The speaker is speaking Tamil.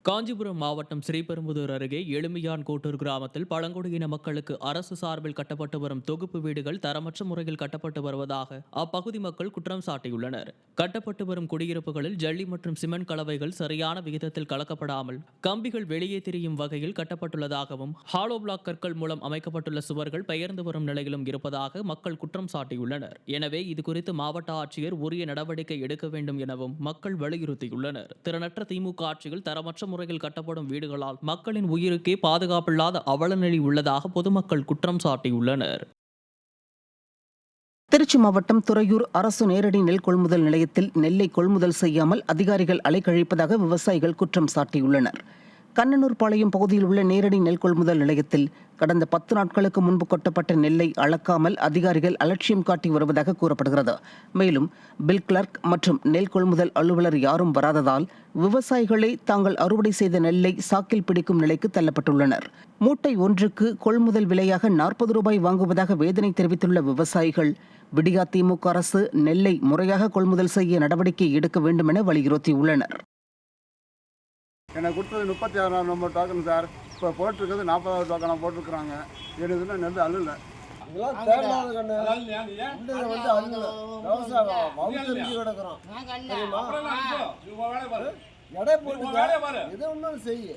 காஞ்சிபுரம் மாவட்டம் ஸ்ரீபெரும்புதூர் அருகே எலுமியான் கோட்டூர் கிராமத்தில் பழங்குடியின மக்களுக்கு அரசு சார்பில் கட்டப்பட்டு வரும் தொகுப்பு வீடுகள் தரமற்ற முறையில் கட்டப்பட்டு வருவதாக அப்பகுதி மக்கள் குற்றம் சாட்டியுள்ளனர். கட்டப்பட்டு வரும் குடியிருப்புகளில் ஜல்லி மற்றும் சிமெண்ட் கலவைகள் சரியான விகிதத்தில் கலக்கப்படாமல் கம்பிகள் வெளியே தெரியும் வகையில் கட்டப்பட்டுள்ளதாகவும் ஹாலோ பிளாக் கற்கள் மூலம் அமைக்கப்பட்டுள்ள சுவர்கள் பெயர்ந்து வரும் நிலையிலும் இருப்பதாக மக்கள் குற்றம் சாட்டியுள்ளனர். எனவே இதுகுறித்து மாவட்ட ஆட்சியர் உரிய நடவடிக்கை எடுக்க வேண்டும் எனவும் மக்கள் வலியுறுத்தியுள்ளனர். திறனற்ற திமுக ஆட்சியில் தரமற்ற முறையில் கட்டப்படும் வீடுகளால் மக்களின் உயிருக்கே பாதுகாப்பில்லாத அவலநிலை உள்ளதாக பொதுமக்கள் குற்றம் சாட்டியுள்ளனர். திருச்சி மாவட்டம் துறையூர் அரசு நேரடி நெல் கொள்முதல் நிலையத்தில் நெல்லை கொள்முதல் செய்யாமல் அதிகாரிகள் அலைக்கழிப்பதாக விவசாயிகள் குற்றம் சாட்டியுள்ளனர். கண்ணனூர் பாளையம் பகுதியில் உள்ள நேரடி நெல் கொள்முதல் நிலையத்தில் கடந்த 10 நாட்களுக்கு முன்பு கொட்டப்பட்ட நெல்லை அளக்காமல் அதிகாரிகள் அலட்சியம் காட்டி வருவதாக கூறப்படுகிறது. மேலும் பில் கிளர்க் மற்றும் நெல் கொள்முதல் அலுவலர் யாரும் வராததால் விவசாயிகளே தாங்கள் அறுவடை செய்த நெல்லை சாக்கில் பிடிக்கும் நிலைக்கு தள்ளப்பட்டுள்ளனர். மூட்டை ஒன்றுக்கு கொள்முதல் விலையாக 40 ரூபாய் வாங்குவதாக வேதனை தெரிவித்துள்ள விவசாயிகள் விடியா திமுக அரசு நெல்லை முறையாக கொள்முதல் செய்ய நடவடிக்கை எடுக்க வேண்டும் என வலியுறுத்தியுள்ளனர். எனக்கு கொடுத்தது 36 நம்பர் டோக்கன் சார். இப்போ போட்டிருக்கிறது 40வது டோக்கனாக போட்டிருக்கிறாங்க. எனக்கு நெல் அழுல நடை போட்டு எது ஒன்றும் செய்ய